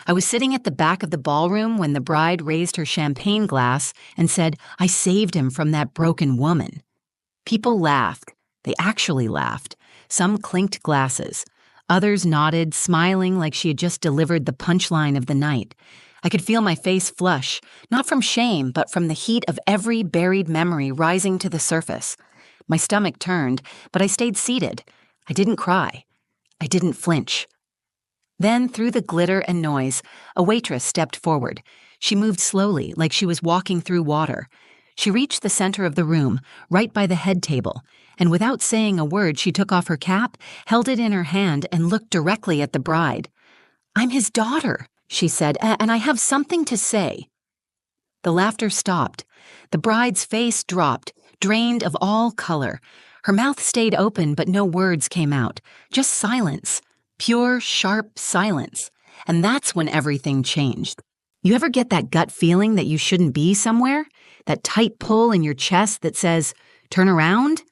I was sitting at the back of the ballroom when the bride raised her champagne glass and said, "I saved him from that broken woman." People laughed. They actually laughed. Some clinked glasses. Others nodded, smiling like she had just delivered the punchline of the night. I could feel my face flush, not from shame, but from the heat of every buried memory rising to the surface. My stomach turned, but I stayed seated. I didn't cry. I didn't flinch. Then, through the glitter and noise, a waitress stepped forward. She moved slowly, like she was walking through water. She reached the center of the room, right by the head table, and without saying a word, she took off her cap, held it in her hand, and looked directly at the bride. "I'm his daughter," she said, "and I have something to say." The laughter stopped. The bride's face dropped, drained of all color. Her mouth stayed open, but no words came out. Just silence. Pure, sharp silence. And that's when everything changed. You ever get that gut feeling that you shouldn't be somewhere? That tight pull in your chest that says, "Turn around"?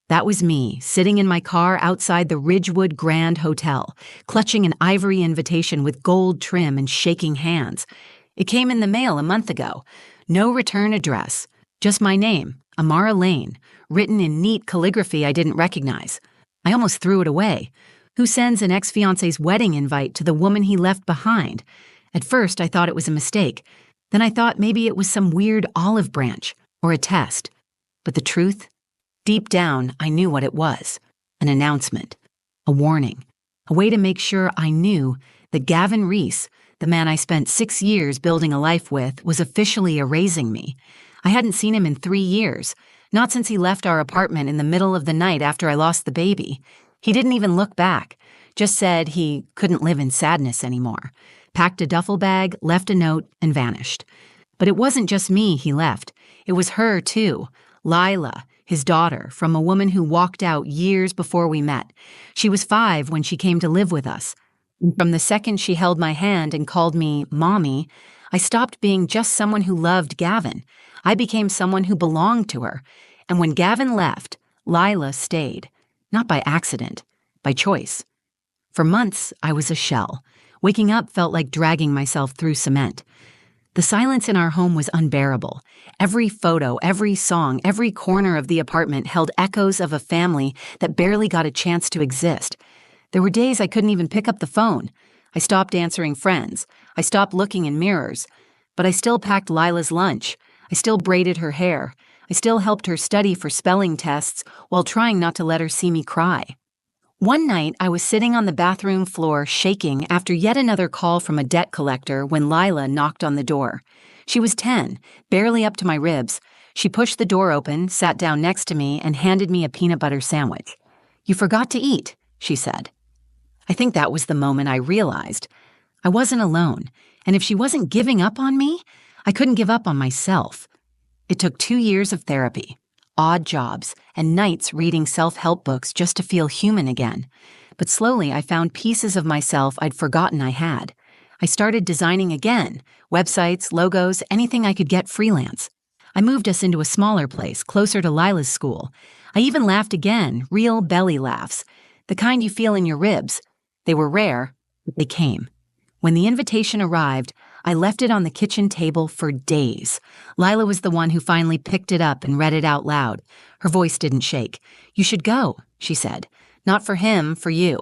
That was me, sitting in my car outside the Ridgewood Grand Hotel, clutching an ivory invitation with gold trim and shaking hands. It came in the mail a month ago. No return address. Just my name, Amara Lane, written in neat calligraphy I didn't recognize. I almost threw it away. Who sends an ex-fiance's wedding invite to the woman he left behind? At first, I thought it was a mistake. Then I thought maybe it was some weird olive branch or a test. But the truth? Deep down, I knew what it was. An announcement. A warning. A way to make sure I knew that Gavin Reese, the man I spent 6 years building a life with, was officially erasing me. I hadn't seen him in 3 years, not since he left our apartment in the middle of the night after I lost the baby. He didn't even look back, just said he couldn't live in sadness anymore, packed a duffel bag, left a note, and vanished. But it wasn't just me he left. It was her, too, Lila, his daughter, from a woman who walked out years before we met. She was 5 when she came to live with us. From the second she held my hand and called me Mommy, I stopped being just someone who loved Gavin. I became someone who belonged to her. And when Gavin left, Lila stayed. Not by accident, by choice. For months, I was a shell. Waking up felt like dragging myself through cement. The silence in our home was unbearable. Every photo, every song, every corner of the apartment held echoes of a family that barely got a chance to exist. There were days I couldn't even pick up the phone. I stopped answering friends. I stopped looking in mirrors. But I still packed Lila's lunch. I still braided her hair. I still helped her study for spelling tests while trying not to let her see me cry. One night, I was sitting on the bathroom floor shaking after yet another call from a debt collector when Lila knocked on the door. She was 10, barely up to my ribs. She pushed the door open, sat down next to me, and handed me a peanut butter sandwich. "You forgot to eat," she said. I think that was the moment I realized I wasn't alone, and if she wasn't giving up on me, I couldn't give up on myself. It took 2 years of therapy, odd jobs, and nights reading self-help books just to feel human again. But slowly I found pieces of myself I'd forgotten I had. I started designing again, websites, logos, anything I could get freelance. I moved us into a smaller place, closer to Lila's school. I even laughed again, real belly laughs, the kind you feel in your ribs. They were rare, but they came. When the invitation arrived, I left it on the kitchen table for days. Lila was the one who finally picked it up and read it out loud. Her voice didn't shake. "You should go," she said. "Not for him, for you."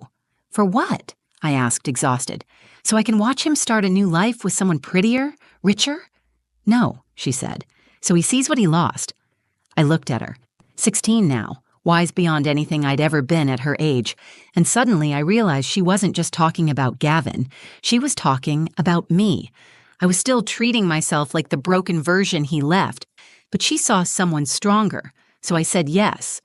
"For what?" I asked, exhausted. "So I can watch him start a new life with someone prettier, richer?" "No," she said. "So he sees what he lost." I looked at her. 16 now, wise beyond anything I'd ever been at her age, and suddenly I realized she wasn't just talking about Gavin. She was talking about me. I was still treating myself like the broken version he left, but she saw someone stronger, so I said yes.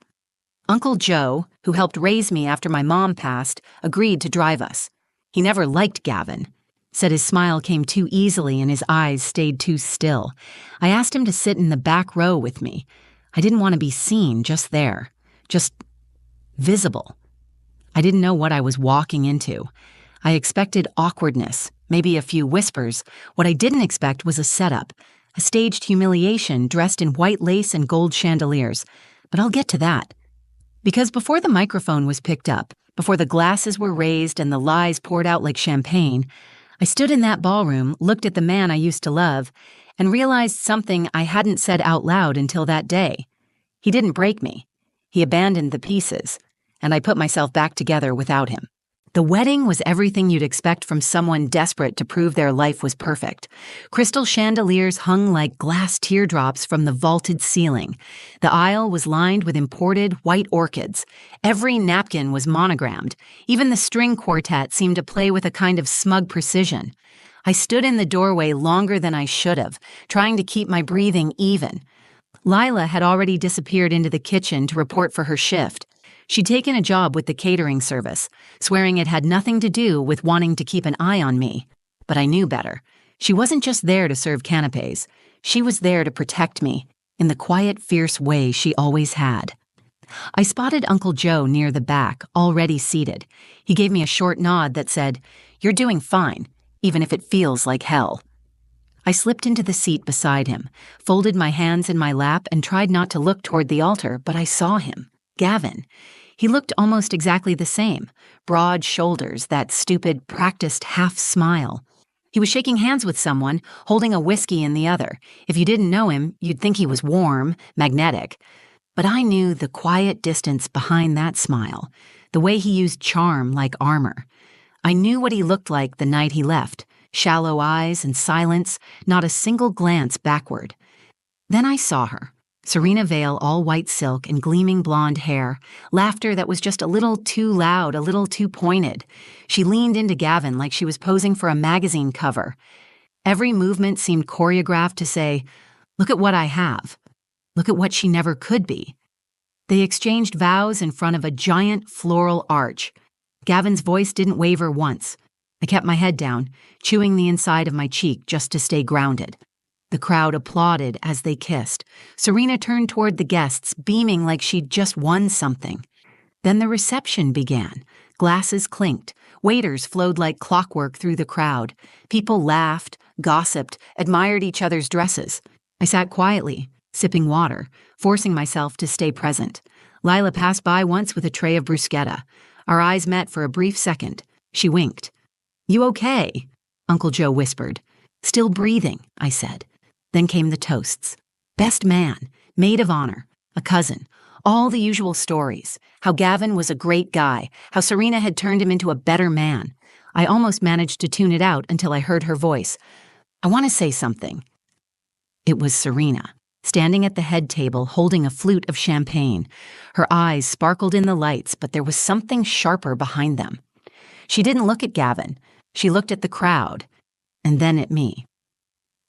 Uncle Joe, who helped raise me after my mom passed, agreed to drive us. He never liked Gavin. Said his smile came too easily and his eyes stayed too still. I asked him to sit in the back row with me. I didn't want to be seen, just there. Just visible. I didn't know what I was walking into. I expected awkwardness, maybe a few whispers. What I didn't expect was a setup, a staged humiliation dressed in white lace and gold chandeliers. But I'll get to that. Because before the microphone was picked up, before the glasses were raised and the lies poured out like champagne, I stood in that ballroom, looked at the man I used to love, and realized something I hadn't said out loud until that day. He didn't break me. He abandoned the pieces, and I put myself back together without him. The wedding was everything you'd expect from someone desperate to prove their life was perfect. Crystal chandeliers hung like glass teardrops from the vaulted ceiling. The aisle was lined with imported white orchids. Every napkin was monogrammed. Even the string quartet seemed to play with a kind of smug precision. I stood in the doorway longer than I should have, trying to keep my breathing even. Lila had already disappeared into the kitchen to report for her shift. She'd taken a job with the catering service, swearing it had nothing to do with wanting to keep an eye on me. But I knew better. She wasn't just there to serve canapes. She was there to protect me, in the quiet, fierce way she always had. I spotted Uncle Joe near the back, already seated. He gave me a short nod that said, "You're doing fine, even if it feels like hell." I slipped into the seat beside him, folded my hands in my lap, and tried not to look toward the altar, but I saw him. Gavin. He looked almost exactly the same. Broad shoulders, that stupid, practiced half-smile. He was shaking hands with someone, holding a whiskey in the other. If you didn't know him, you'd think he was warm, magnetic. But I knew the quiet distance behind that smile, the way he used charm like armor. I knew what he looked like the night he left. Shallow eyes and silence, not a single glance backward. Then I saw her. Serena Vale, all white silk and gleaming blonde hair, laughter that was just a little too loud, a little too pointed. She leaned into Gavin like she was posing for a magazine cover. Every movement seemed choreographed to say, "Look at what I have. Look at what she never could be." They exchanged vows in front of a giant floral arch. Gavin's voice didn't waver once. I kept my head down, chewing the inside of my cheek just to stay grounded. The crowd applauded as they kissed. Serena turned toward the guests, beaming like she'd just won something. Then the reception began. Glasses clinked. Waiters flowed like clockwork through the crowd. People laughed, gossiped, admired each other's dresses. I sat quietly, sipping water, forcing myself to stay present. Lila passed by once with a tray of bruschetta. Our eyes met for a brief second. She winked. "You okay?" Uncle Joe whispered. "Still breathing," I said. Then came the toasts. Best man, maid of honor, a cousin, all the usual stories. How Gavin was a great guy, how Serena had turned him into a better man. I almost managed to tune it out until I heard her voice. "I want to say something." It was Serena, standing at the head table holding a flute of champagne. Her eyes sparkled in the lights, but there was something sharper behind them. She didn't look at Gavin. She looked at the crowd, and then at me.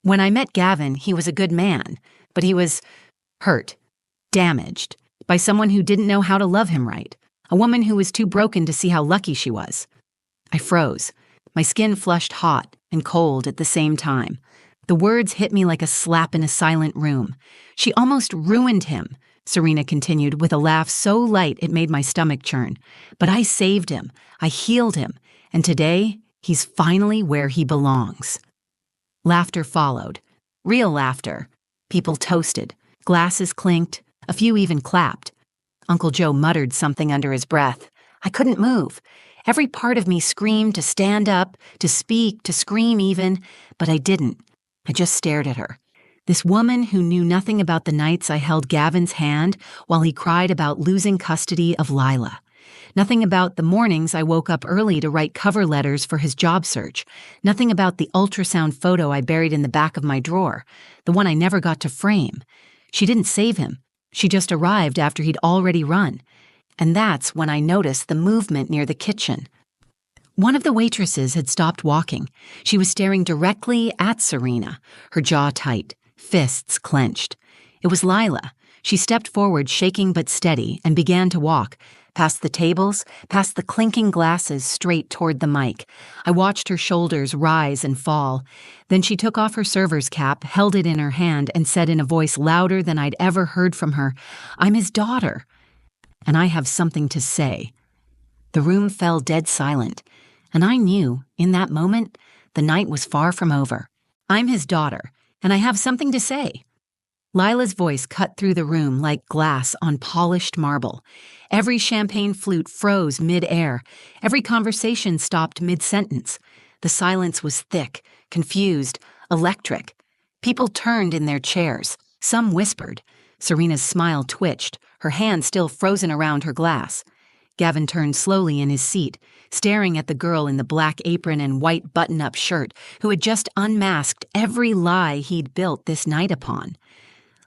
When I met Gavin, he was a good man, but he was hurt, damaged, by someone who didn't know how to love him right, a woman who was too broken to see how lucky she was. I froze. My skin flushed hot and cold at the same time. The words hit me like a slap in a silent room. "She almost ruined him," Serena continued with a laugh so light it made my stomach churn. "But I saved him. I healed him. And today, he's finally where he belongs." Laughter followed. Real laughter. People toasted. Glasses clinked. A few even clapped. Uncle Joe muttered something under his breath. I couldn't move. Every part of me screamed to stand up, to speak, to scream even, but I didn't. I just stared at her. This woman who knew nothing about the nights I held Gavin's hand while he cried about losing custody of Lila. Nothing about the mornings I woke up early to write cover letters for his job search. Nothing about the ultrasound photo I buried in the back of my drawer, the one I never got to frame. She didn't save him. She just arrived after he'd already run. And that's when I noticed the movement near the kitchen. One of the waitresses had stopped walking. She was staring directly at Serena, her jaw tight, fists clenched. It was Lila. She stepped forward, shaking but steady, and began to walk, past the tables, past the clinking glasses, straight toward the mic. I watched her shoulders rise and fall. Then she took off her server's cap, held it in her hand, and said in a voice louder than I'd ever heard from her, "I'm his daughter, and I have something to say." The room fell dead silent, and I knew, in that moment, the night was far from over. "I'm his daughter, and I have something to say." Lila's voice cut through the room like glass on polished marble. Every champagne flute froze mid-air. Every conversation stopped mid-sentence. The silence was thick, confused, electric. People turned in their chairs. Some whispered. Serena's smile twitched, her hand still frozen around her glass. Gavin turned slowly in his seat, staring at the girl in the black apron and white button-up shirt who had just unmasked every lie he'd built this night upon.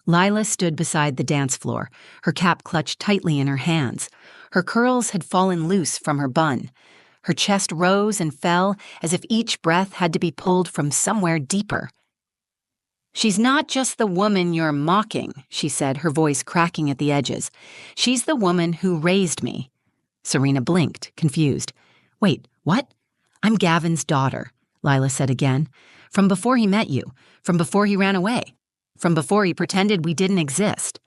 Lila stood beside the dance floor, her cap clutched tightly in her hands. Her curls had fallen loose from her bun. Her chest rose and fell as if each breath had to be pulled from somewhere deeper. "She's not just the woman you're mocking," she said, her voice cracking at the edges. "She's the woman who raised me." Serena blinked, confused. "Wait, what?" "I'm Gavin's daughter," Lila said again. "From before he met you, from before he ran away, from before he pretended we didn't exist."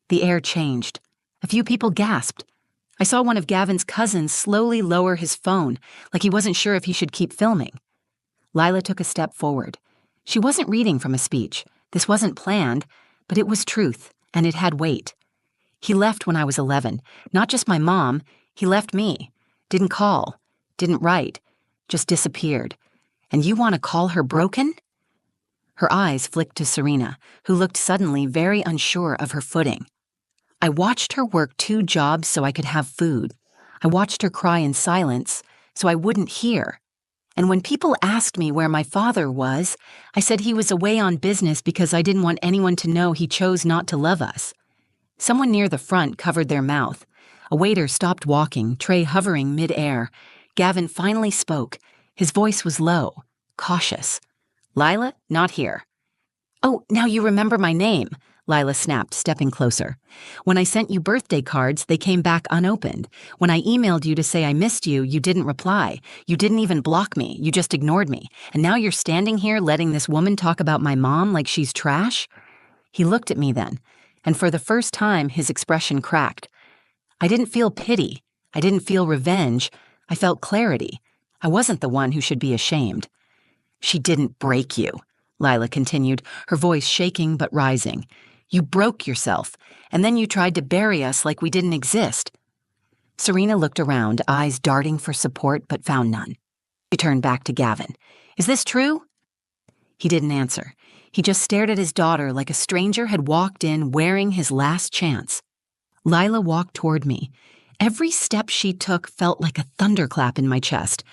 The air changed. A few people gasped. I saw one of Gavin's cousins slowly lower his phone, like he wasn't sure if he should keep filming. Lila took a step forward. She wasn't reading from a speech. This wasn't planned, but it was truth, and it had weight. "He left when I was 11. Not just my mom. He left me. Didn't call. Didn't write. Just disappeared. And you want to call her broken?" Her eyes flicked to Serena, who looked suddenly very unsure of her footing. "I watched her work 2 jobs so I could have food. I watched her cry in silence so I wouldn't hear. And when people asked me where my father was, I said he was away on business because I didn't want anyone to know he chose not to love us." Someone near the front covered their mouth. A waiter stopped walking, tray hovering mid-air. Gavin finally spoke. His voice was low, cautious. "Lila, not here." "Oh, now you remember my name," Lila snapped, stepping closer. "When I sent you birthday cards, they came back unopened. When I emailed you to say I missed you, you didn't reply. You didn't even block me. You just ignored me. And now you're standing here letting this woman talk about my mom like she's trash?" He looked at me then, and for the first time his expression cracked. I didn't feel pity. I didn't feel revenge. I felt clarity. I wasn't the one who should be ashamed. "She didn't break you," Lila continued, her voice shaking but rising. "You broke yourself, and then you tried to bury us like we didn't exist." Serena looked around, eyes darting for support but found none. She turned back to Gavin. "Is this true?" He didn't answer. He just stared at his daughter like a stranger had walked in wearing his last chance. Lila walked toward me. Every step she took felt like a thunderclap in my chest.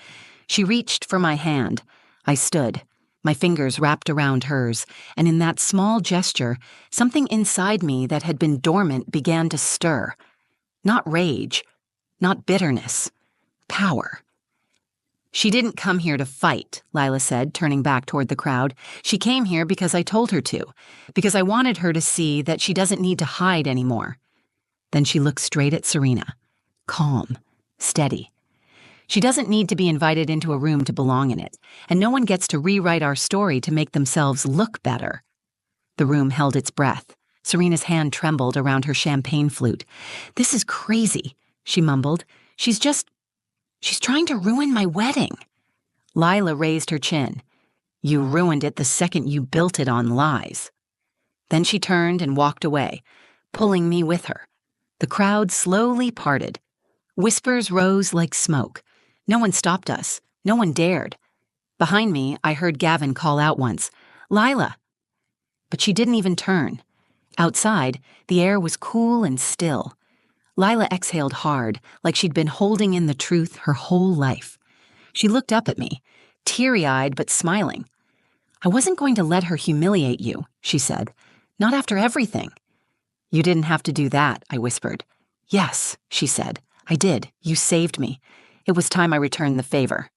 She reached for my hand. I stood, my fingers wrapped around hers, and in that small gesture, something inside me that had been dormant began to stir. Not rage, not bitterness, power. "She didn't come here to fight," Lila said, turning back toward the crowd. "She came here because I told her to, because I wanted her to see that she doesn't need to hide anymore." Then she looked straight at Serena, calm, steady. "She doesn't need to be invited into a room to belong in it, and no one gets to rewrite our story to make themselves look better." The room held its breath. Serena's hand trembled around her champagne flute. "This is crazy," she mumbled. She's trying to ruin my wedding." Lila raised her chin. "You ruined it the second you built it on lies." Then she turned and walked away, pulling me with her. The crowd slowly parted. Whispers rose like smoke. No one stopped us. No one dared. Behind me, I heard Gavin call out once, "Lila!" But she didn't even turn. Outside, the air was cool and still. Lila exhaled hard, like she'd been holding in the truth her whole life. She looked up at me, teary-eyed but smiling. "I wasn't going to let her humiliate you," she said. "Not after everything." "You didn't have to do that," I whispered. "Yes," she said. "I did. You saved me. It was time I returned the favor."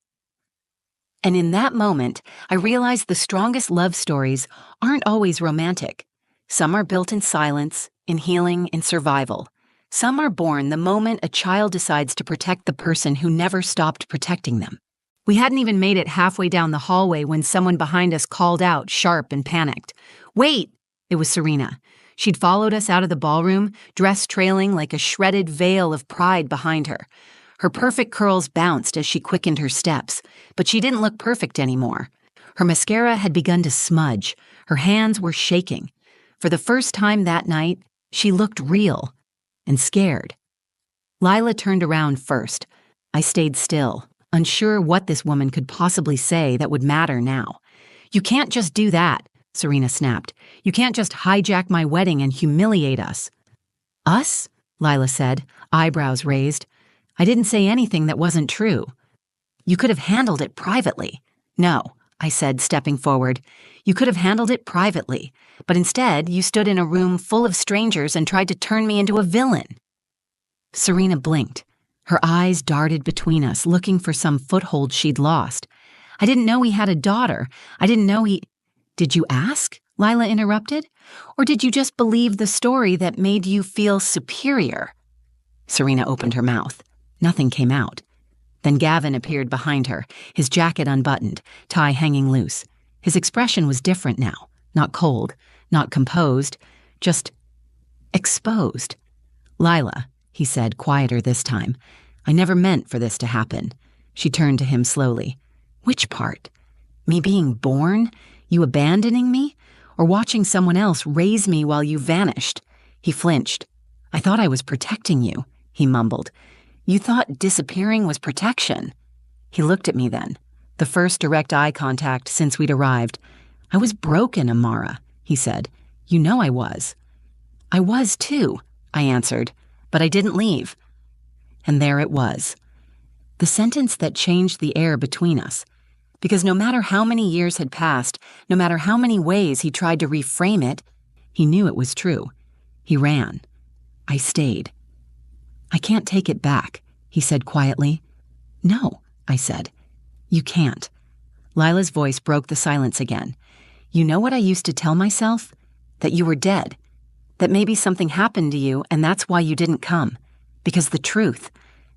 And in that moment, I realized the strongest love stories aren't always romantic. Some are built in silence, in healing, in survival. Some are born the moment a child decides to protect the person who never stopped protecting them. We hadn't even made it halfway down the hallway when someone behind us called out, sharp and panicked. "Wait!" It was Serena. She'd followed us out of the ballroom, dress trailing like a shredded veil of pride behind her. Her perfect curls bounced as she quickened her steps, but she didn't look perfect anymore. Her mascara had begun to smudge. Her hands were shaking. For the first time that night, she looked real and scared. Lila turned around first. I stayed still, unsure what this woman could possibly say that would matter now. "You can't just do that," Serena snapped. "You can't just hijack my wedding and humiliate us." "Us?" Lila said, eyebrows raised. "I didn't say anything that wasn't true." "You could have handled it privately." "No," I said, stepping forward. "You could have handled it privately, but instead you stood in a room full of strangers and tried to turn me into a villain." Serena blinked. Her eyes darted between us, looking for some foothold she'd lost. "I didn't know he had a daughter. I didn't know he—" "Did you ask?" Lila interrupted. "Or did you just believe the story that made you feel superior?" Serena opened her mouth. Nothing came out. Then Gavin appeared behind her, his jacket unbuttoned, tie hanging loose. His expression was different now, not cold, not composed, just exposed. "Lila," he said, quieter this time, "I never meant for this to happen." She turned to him slowly. "Which part? Me being born? You abandoning me? Or watching someone else raise me while you vanished?" He flinched. "I thought I was protecting you," he mumbled. "You thought disappearing was protection." He looked at me then, the first direct eye contact since we'd arrived. "I was broken, Amara," he said. "You know I was." "I was too," I answered, "but I didn't leave." And there it was. The sentence that changed the air between us. Because no matter how many years had passed, no matter how many ways he tried to reframe it, he knew it was true. He ran. I stayed. "I can't take it back," he said quietly. "No," I said. "You can't." Lila's voice broke the silence again. "You know what I used to tell myself? That you were dead. That maybe something happened to you and that's why you didn't come. Because the truth,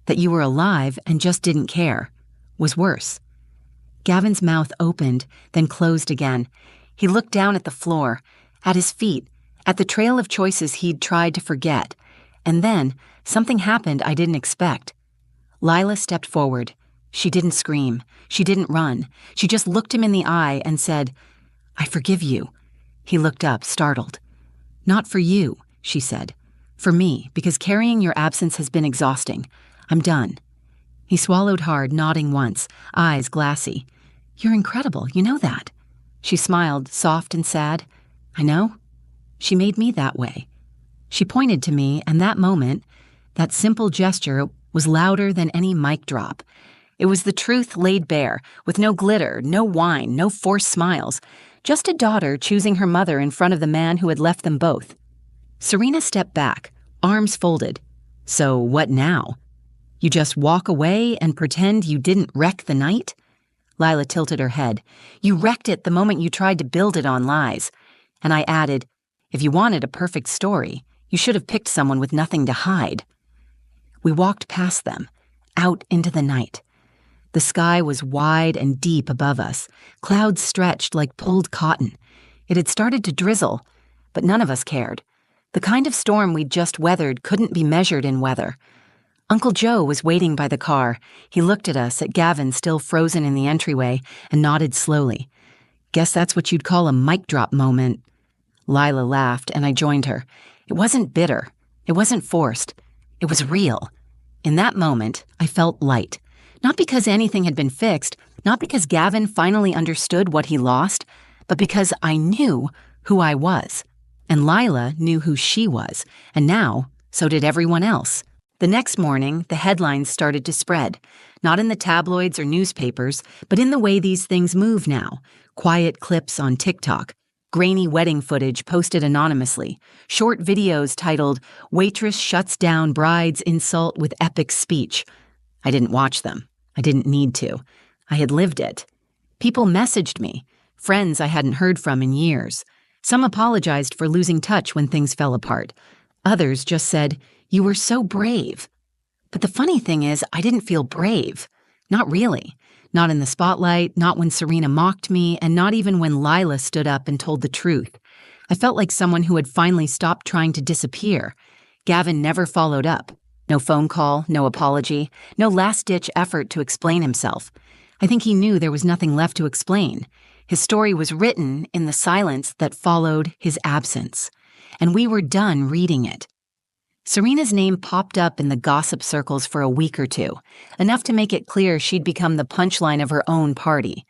that you were alive and just didn't care, was worse." Gavin's mouth opened, then closed again. He looked down at the floor, at his feet, at the trail of choices he'd tried to forget. And then, something happened I didn't expect. Lila stepped forward. She didn't scream. She didn't run. She just looked him in the eye and said, "I forgive you." He looked up, startled. "Not for you," she said. "For me, because carrying your absence has been exhausting. I'm done." He swallowed hard, nodding once, eyes glassy. "You're incredible, you know that." She smiled, soft and sad. "I know. She made me that way." She pointed to me, and that moment, that simple gesture, was louder than any mic drop. It was the truth laid bare, with no glitter, no whine, no forced smiles. Just a daughter choosing her mother in front of the man who had left them both. Serena stepped back, arms folded. "So what now? You just walk away and pretend you didn't wreck the night?" Lila tilted her head. "You wrecked it the moment you tried to build it on lies." And I added, "If you wanted a perfect story, you should have picked someone with nothing to hide." We walked past them, out into the night. The sky was wide and deep above us, clouds stretched like pulled cotton. It had started to drizzle, but none of us cared. The kind of storm we'd just weathered couldn't be measured in weather. Uncle Joe was waiting by the car. He looked at us, at Gavin still frozen in the entryway, and nodded slowly. "Guess that's what you'd call a mic drop moment." Lila laughed, and I joined her. It wasn't bitter. It wasn't forced. It was real. In that moment, I felt light. Not because anything had been fixed, not because Gavin finally understood what he lost, but because I knew who I was. And Lila knew who she was, and now, so did everyone else. The next morning, the headlines started to spread, not in the tabloids or newspapers, but in the way these things move now. Quiet clips on TikTok, grainy wedding footage posted anonymously, short videos titled, "Waitress Shuts Down Bride's Insult with Epic Speech." I didn't watch them. I didn't need to. I had lived it. People messaged me, friends I hadn't heard from in years. Some apologized for losing touch when things fell apart. Others just said, "You were so brave." But the funny thing is, I didn't feel brave. Not really. Not in the spotlight, not when Serena mocked me, and not even when Lila stood up and told the truth. I felt like someone who had finally stopped trying to disappear. Gavin never followed up. No phone call, no apology, no last-ditch effort to explain himself. I think he knew there was nothing left to explain. His story was written in the silence that followed his absence. And we were done reading it. Serena's name popped up in the gossip circles for a week or two, enough to make it clear she'd become the punchline of her own party.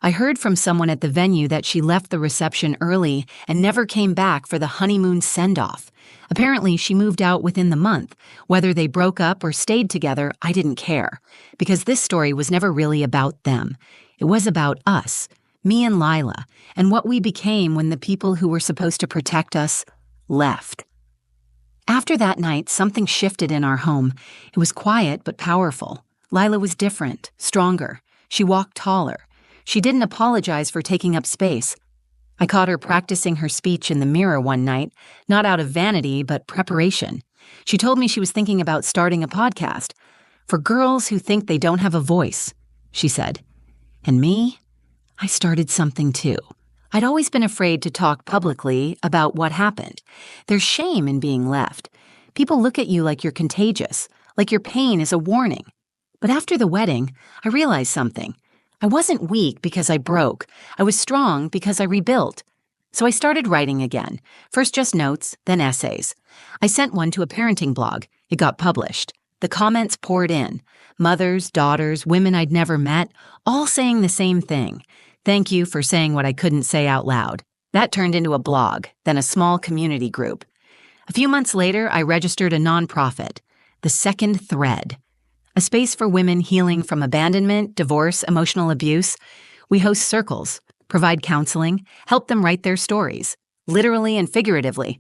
I heard from someone at the venue that she left the reception early and never came back for the honeymoon send-off. Apparently, she moved out within the month. Whether they broke up or stayed together, I didn't care, because this story was never really about them. It was about us, me and Lila, and what we became when the people who were supposed to protect us left. After that night, something shifted in our home. It was quiet but powerful. Lila was different, stronger. She walked taller. She didn't apologize for taking up space. I caught her practicing her speech in the mirror one night, not out of vanity, but preparation. She told me she was thinking about starting a podcast. For girls who think they don't have a voice, she said. And me? I started something too. I'd always been afraid to talk publicly about what happened. There's shame in being left. People look at you like you're contagious, like your pain is a warning. But after the wedding, I realized something. I wasn't weak because I broke. I was strong because I rebuilt. So I started writing again. First just notes, then essays. I sent one to a parenting blog. It got published. The comments poured in. Mothers, daughters, women I'd never met, all saying the same thing. Thank you for saying what I couldn't say out loud. That turned into a blog, then a small community group. A few months later, I registered a nonprofit, The Second Thread, a space for women healing from abandonment, divorce, emotional abuse. We host circles, provide counseling, help them write their stories, literally and figuratively.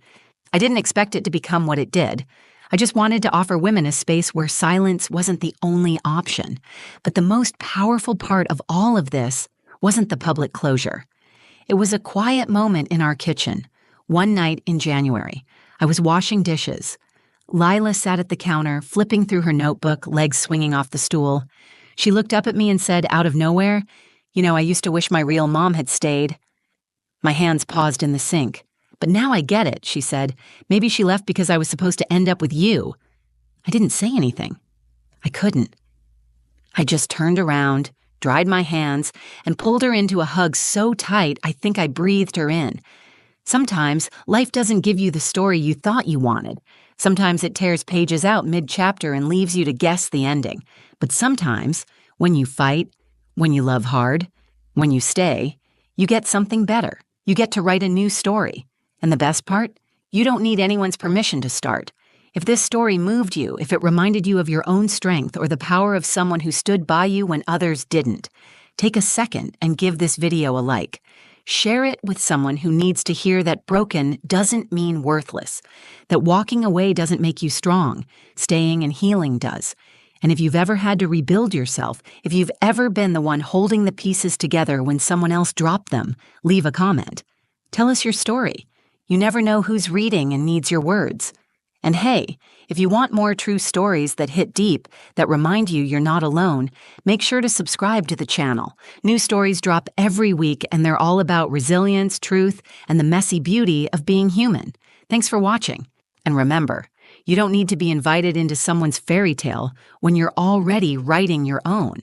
I didn't expect it to become what it did. I just wanted to offer women a space where silence wasn't the only option. But the most powerful part of all of this wasn't the public closure. It was a quiet moment in our kitchen. One night in January, I was washing dishes. Lila sat at the counter, flipping through her notebook, legs swinging off the stool. She looked up at me and said, out of nowhere, I used to wish my real mom had stayed. My hands paused in the sink. But now I get it, she said. Maybe she left because I was supposed to end up with you. I didn't say anything. I couldn't. I just turned around, dried my hands, and pulled her into a hug so tight I think I breathed her in. Sometimes life doesn't give you the story you thought you wanted. Sometimes it tears pages out mid-chapter and leaves you to guess the ending. But sometimes, when you fight, when you love hard, when you stay, you get something better. You get to write a new story. And the best part? You don't need anyone's permission to start. If this story moved you, if it reminded you of your own strength or the power of someone who stood by you when others didn't, take a second and give this video a like. Share it with someone who needs to hear that broken doesn't mean worthless, that walking away doesn't make you strong, staying and healing does. And if you've ever had to rebuild yourself, if you've ever been the one holding the pieces together when someone else dropped them, leave a comment. Tell us your story. You never know who's reading and needs your words. And hey, if you want more true stories that hit deep, that remind you you're not alone, make sure to subscribe to the channel. New stories drop every week, and they're all about resilience, truth, and the messy beauty of being human. Thanks for watching. And remember, you don't need to be invited into someone's fairy tale when you're already writing your own.